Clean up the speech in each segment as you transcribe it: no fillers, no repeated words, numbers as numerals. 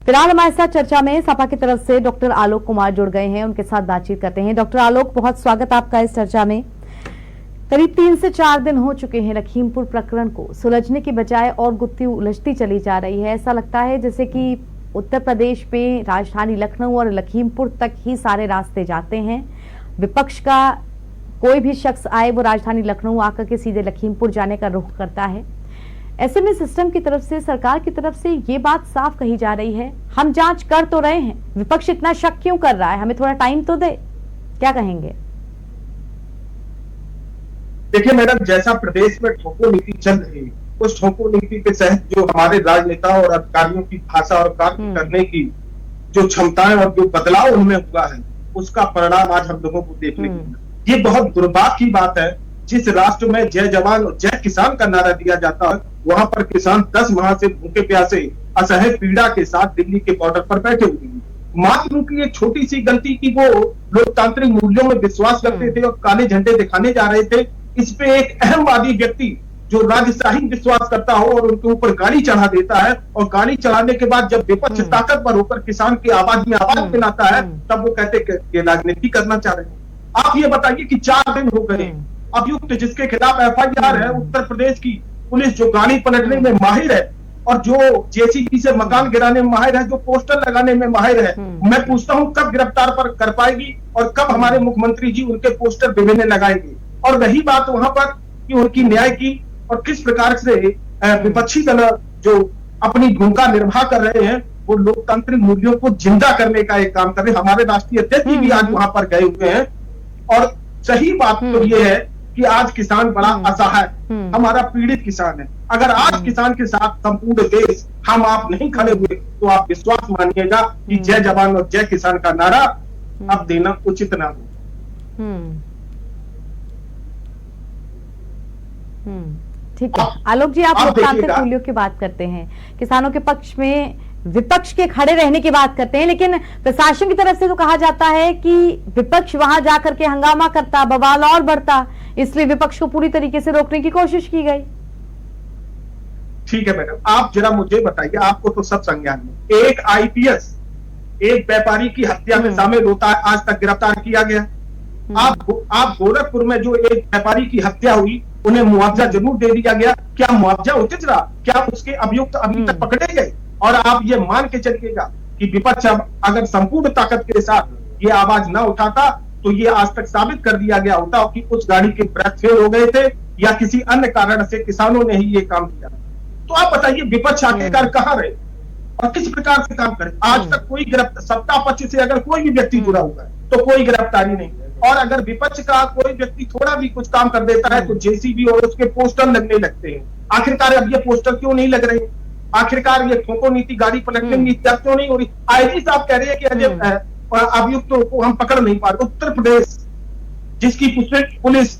फिलहाल हमारे साथ चर्चा में सपा की तरफ से डॉक्टर आलोक कुमार जुड़ गए हैं, उनके साथ बातचीत करते हैं। डॉक्टर आलोक, बहुत स्वागत आपका इस चर्चा में। करीब 3 से 4 दिन हो चुके हैं लखीमपुर प्रकरण को सुलझने की बजाय और गुत्थी उलझती चली जा रही है। ऐसा लगता है जैसे कि उत्तर प्रदेश में राजधानी लखनऊ और लखीमपुर तक ही सारे रास्ते जाते हैं। विपक्ष का कोई भी शख्स आए वो राजधानी लखनऊ आकर के सीधे लखीमपुर जाने का रुख करता है। ऐसे में सिस्टम की तरफ से, सरकार की तरफ से ये बात साफ कही जा रही है, हम जांच कर तो रहे हैं, विपक्ष इतना शक क्यों कर रहा है, हमें थोड़ा टाइम तो दे। क्या कहेंगे? देखिए मैडम, जैसा प्रदेश में ठोको नीति चल रही है, उस ठोको नीति के तहत जो हमारे राजनेता और अधिकारियों की भाषा और कार्य करने की जो क्षमताएं और जो बदलाव उनमें हुआ है, उसका परिणाम आज हम लोगों को देखने को मिला। ये बहुत दुर्भाग्य की बात है। जिस राष्ट्र में जय जवान और जय किसान का नारा दिया जाता है, वहां पर किसान 10 माह से भूखे प्यासे असह्य पीड़ा के साथ दिल्ली के बॉर्डर पर बैठे हुए हैं। मात्र उनकी एक छोटी सी गलती की वो लोकतांत्रिक मूल्यों में विश्वास करते थे और काले झंडे दिखाने जा रहे थे। इस पे एक अहमवादी व्यक्ति जो राजशाही विश्वास करता हो और उनके ऊपर गाड़ी चढ़ा देता है, और गाड़ी चढ़ाने के बाद जब विपक्ष ताकतवर होकर किसान की आवाज में आवाज मिलाता है, तब वो कहते कि राजनीति करना चाह रहे हैं। आप ये बताइए कि 4 दिन हो गए, अभियुक्त जिसके खिलाफ FIR है, उत्तर प्रदेश की पुलिस जो गाड़ी पलटने में माहिर है और जो JCB से मकान गिराने में माहिर है, जो पोस्टर लगाने में माहिर है, मैं पूछता हूं कब गिरफ्तार पर कर पाएगी और कब हमारे मुख्यमंत्री जी उनके पोस्टर विभिन्न लगाएंगे। और रही बात वहां पर कि उनकी न्याय की और किस प्रकार से विपक्षी दल जो अपनी भूमिका निर्वाह कर रहे हैं, वो लोकतांत्रिक मूल्यों को जिंदा करने का एक काम कर रहे हैं। हमारे राष्ट्रीय अध्यक्ष भी आज वहां पर गए हुए हैं। और सही बात तो ये है कि आज किसान बड़ा असहाय, हमारा पीड़ित किसान है। अगर आज किसान के साथ संपूर्ण देश हम आप नहीं खड़े हुए, तो आप विश्वास मानिएगा कि जय जवान और जय किसान का नारा अब देना उचित ना हो। ठीक है आलोक जी, आप लोकतांत्रिक मूल्यों की बात करते हैं, किसानों के पक्ष में विपक्ष के खड़े रहने की बात करते हैं, लेकिन प्रशासन की तरफ से तो कहा जाता है कि विपक्ष वहां जाकर के हंगामा करता, बवाल और बढ़ता, इसलिए विपक्ष को पूरी तरीके से रोकने की कोशिश की गई। ठीक है मैडम, आप जरा मुझे बताइए, आपको तो सब संज्ञान में, एक IPS एक व्यापारी की हत्या में शामिल होता है, आज तक गिरफ्तार किया गया। आप गोरखपुर में जो एक व्यापारी की हत्या हुई, उन्हें मुआवजा जरूर दे दिया गया। क्या मुआवजा उचित रहा? क्या उसके अभियुक्त अभी तक पकड़े गए? और आप ये मान के चलिएगा कि विपक्ष अगर संपूर्ण ताकत के साथ ये आवाज ना उठाता, तो ये आज तक साबित कर दिया गया होता कि उस गाड़ी के ब्रेक फेल हो गए थे या किसी अन्य कारण से किसानों ने ही ये काम किया। तो आप बताइए विपक्ष आखिरकार कहां रहे और किस प्रकार से काम करे? आज तक कोई सत्ता पक्ष से अगर कोई भी व्यक्ति जुड़ा हुआ है तो कोई गिरफ्तारी नहीं, और अगर विपक्ष का कोई व्यक्ति थोड़ा भी कुछ काम कर देता है तो JCB और उसके पोस्टर लगने लगते हैं। आखिरकार अब ये पोस्टर क्यों नहीं लग रहे? आखिरकार ये ठोको नीति, गाड़ी पलटने की नीति क्यों नहीं हो रही? IG साहब कह रहे हैं कि अजय अभियुक्तों को हम पकड़ नहीं पा रहे। उत्तर प्रदेश जिसकी पुलिस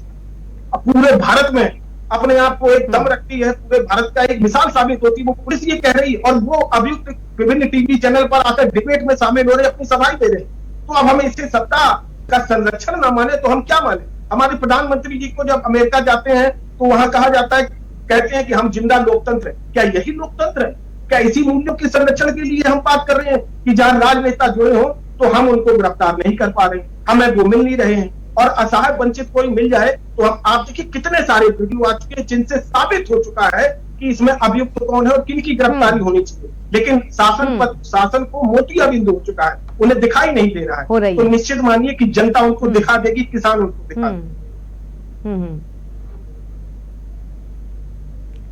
पूरे भारत में अपने आप को एक दम रखती है, पूरे भारत का एक मिसाल साबित होती है, वो पुलिस ये कह रही है, और वो अभियुक्त विभिन्न टीवी चैनल पर आकर डिबेट में शामिल हो रहे, अपनी सफाई दे रहे। तो अब हम इससे सत्ता का संरक्षण ना माने तो हम क्या माने? हमारे प्रधानमंत्री जी को जब अमेरिका जाते हैं तो वहां कहा जाता है, कहते हैं कि हम जिंदा लोकतंत्र है। क्या यही लोकतंत्र है? क्या इसी मूल्यों के संरक्षण के लिए हम बात कर रहे हैं कि जहां राजनेता जुड़े हो तो हम उनको गिरफ्तार नहीं कर पा रहे, हमें वो मिल नहीं रहे हैं, और असहाय वंचित कोई मिल जाए तो हम, आप देखिए कितने सारे वीडियो आ चुके हैं जिनसे साबित हो चुका है कि इसमें अभियुक्त कौन है और किन की गिरफ्तारी होनी चाहिए। लेकिन शासन को मोतियाबिंद हो चुका है, उन्हें दिखाई नहीं दे रहा है। तो निश्चित मानिए कि जनता उनको दिखा देगी, किसान उनको दिखा देगी।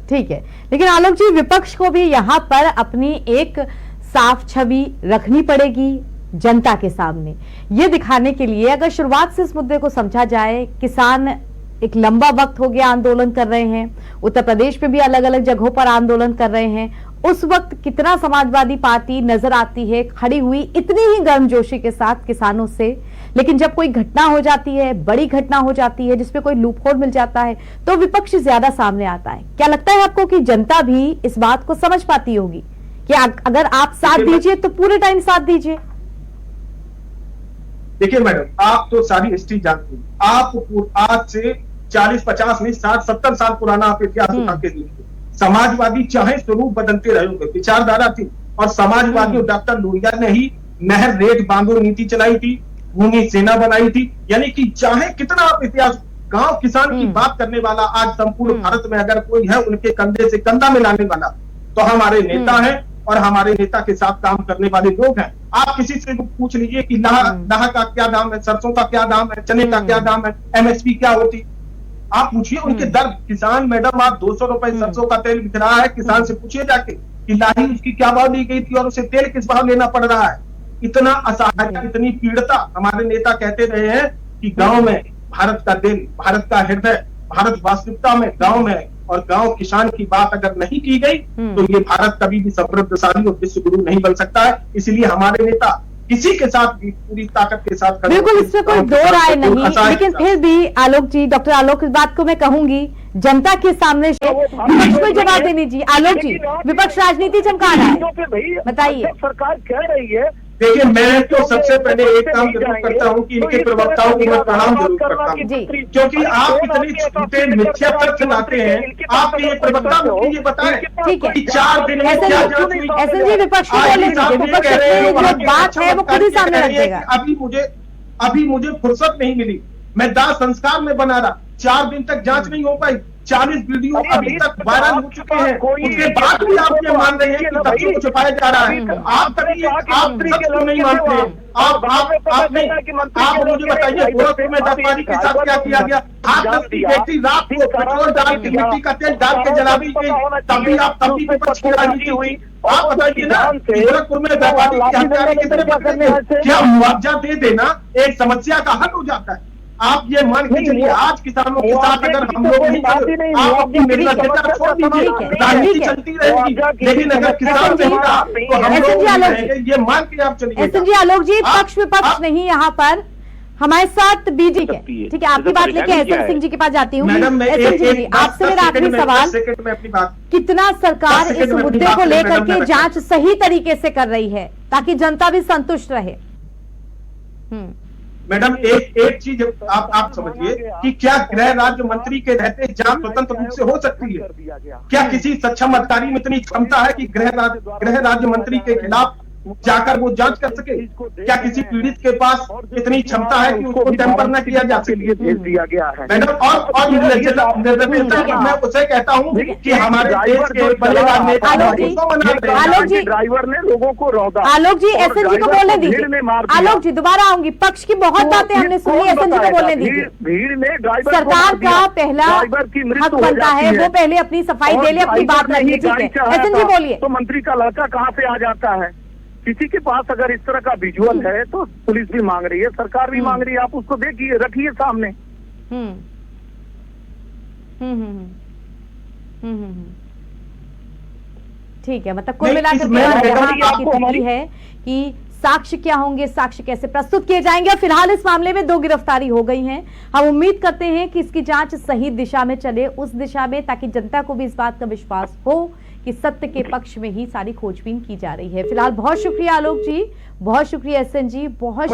ठीक है, लेकिन आलोक जी, विपक्ष को भी यहाँ पर अपनी एक साफ छवि रखनी पड़ेगी जनता के सामने, ये दिखाने के लिए। अगर शुरुआत से इस मुद्दे को समझा जाए, किसान एक लंबा वक्त हो गया आंदोलन कर रहे हैं, उत्तर प्रदेश में भी अलग अलग जगहों पर आंदोलन कर रहे हैं, उस वक्त कितना समाजवादी पार्टी नजर आती है खड़ी हुई इतनी ही गर्मजोशी के साथ किसानों से, लेकिन जब कोई घटना हो जाती है, बड़ी घटना हो जाती है जिसपे कोई लूपहोल मिल जाता है, तो विपक्ष ज्यादा सामने आता है। क्या लगता है आपको कि जनता भी इस बात को समझ पाती होगी कि अगर आप साथ दीजिए तो पूरे टाइम साथ दीजिए? देखिए मैडम, आप तो सारी हिस्ट्री जानती हैं। आप आज से 40-50 नहीं 60-70 साल पुराना आप इतिहास उठा के देखिए। समाजवादी चाहे स्वरूप बदलते रहे होंगे, विचारधारा थी, और समाजवादियों डॉक्टर लोहिया ने ही नहर रेत बांधो नीति चलाई थी, भूमि सेना बनाई थी। यानी कि चाहे कितना आप इतिहास, गांव किसान की बात करने वाला आज संपूर्ण भारत में अगर कोई है उनके कंधे से कंधा मिलाने वाला तो हमारे नेता हैं, और हमारे नेता के साथ काम करने वाले लोग हैं। आप किसी से पूछ लीजिए कि लाह का क्या दाम है, सरसों का क्या दाम है, चने का क्या दाम है, एमएसपी क्या होती, आप पूछिए उनके दर्द। किसान मैडम आप 200 रुपए सरसों का तेल बिक रहा है, किसान से पूछिए जाके कि लाही उसकी क्या भाव दी गई थी और उसे तेल किस भाव लेना पड़ रहा है। इतना असहाय, इतनी पीड़िता। हमारे नेता कहते रहे हैं कि गांव में भारत का दिल, भारत का हृदय, भारत वास्तविकता में गांव में, और गांव किसान की बात अगर नहीं की गई तो ये भारत कभी भी समृद्धशाली और विश्व गुरु नहीं बन सकता है। इसलिए हमारे नेता किसी के साथ भी पूरी ताकत के साथ बिल्कुल, इसमें कोई दो राय नहीं, लेकिन फिर भी आलोक जी, डॉक्टर आलोक, इस बात को मैं कहूंगी जनता के सामने से विपक्ष को जवाब देने जी। आलोक जी, विपक्ष राजनीति चमका रहा है, बताइए। सरकार कह रही है, देखिए मैं तो सबसे पहले एक काम जरूर करता हूँ कि इनके प्रवक्ताओं को मैं प्रणाम जरूर करता हूँ, क्योंकि आप इतने छोटे मिथ्या तथ्य लाते हैं। आपके ये प्रवक्ता मुझे ये बताएं ठीक है, कि 4 दिन में क्या जांच हुई? एसएन जी, विपक्ष को बोलने दीजिए, विपक्ष जो बात है वो खुद ही सामने रख देगा। अभी मुझे फुर्सत नहीं मिली, मैं दाह संस्कार में बना रहा, 4 दिन तक जांच नहीं हो पाई। 40 वीडियो अभी तक वायरल हो चुके हैं, उसके बाद भी आप ये मान रहे हैं कि तथ्यों को छुपाया जा रहा है। आप कभी आप सच को नहीं मानते। आप मुझे बताइए गोरखपुर में 10 वारी के साथ क्या किया गया? हाथ लगती व्यक्ति रात को पेट्रोल डाल के, मिट्टी का तेल डाल के जला दी गई, तब भी विपक्ष की राजनीति हुई। आप बताइए ना, गोरखपुर में व्यापारी की हत्या कितने पकड़े? क्या मुआवजा दे देना एक समस्या का हल हो जाता है? आप ये मान के चलिए आज किसानों के साथ अगर हम लोग नहीं करें, आप अपनी निर्लजता छोड़ दीजिए, राजनीति चलती रहेगी, लेकिन अगर किसान नहीं रहा तो हम लोग रहेंगे, ये मान के आप चलिए। एसएन जी, आलोक जी, पक्ष विपक्ष नहीं यहाँ पर, हमारे साथ बीजे के, ठीक है, आपकी बात लेके एसएन सिंह जी के पास जाती हूँ। एसएन जी, आपसे मेरा आखिरी सवाल, कितना सरकार इस मुद्दे को लेकर के जांच सही तरीके से कर रही है ताकि जनता भी संतुष्ट रहे? मैडम एक चीज आप समझिए कि क्या गृह राज्य मंत्री के रहते जांच स्वतंत्र रूप से हो सकती है? क्या किसी सक्षम अधिकारी में इतनी क्षमता है कि गृह राज्य मंत्री के खिलाफ जाकर वो जांच कर सके? क्या किसी पीड़ित के पास इतनी क्षमता है कि उसको टेम्पर न किया जा सके? भेज दिया गया है मैडम, और मैं उसे कहता हूँ कि हमारे देश के आलोक जी, ड्राइवर ने लोगों को रौदा। आलोक जी, एसएन जी को बोलने दीजिए। आलोक जी, दोबारा आऊंगी, पक्ष की बहुत बातें हमने सुनी, एसएन जी को बोलने दीजिए। भीड़ में ड्राइवर, सरकार का पहला हक बनता है वो पहले अपनी सफाई दे ले, अपनी बात रखिए, ठीक है। एसएन जी बोलिए। तो मंत्री का लड़का कहाँ से आ जाता है? किसी के पास अगर इस तरह का विजुअल है तो पुलिस भी मांग रही है, सरकार भी मांग रही है, आप उसको देखिए, रखिए सामने। ठीक है, मतलब कुल मिलाकर यहाँ आपकी है कि साक्ष्य क्या होंगे, साक्ष्य कैसे प्रस्तुत किए जाएंगे। और फिलहाल इस मामले में 2 गिरफ्तारी हो गई हैं। हम उम्मीद करते हैं कि इसकी जांच सही दिशा में चले, उस दिशा में, ताकि जनता को भी इस बात का विश्वास हो कि सत्य के पक्ष में ही सारी खोजबीन की जा रही है। फिलहाल बहुत शुक्रिया आलोक जी, बहुत शुक्रिया एसएन जी, बहुत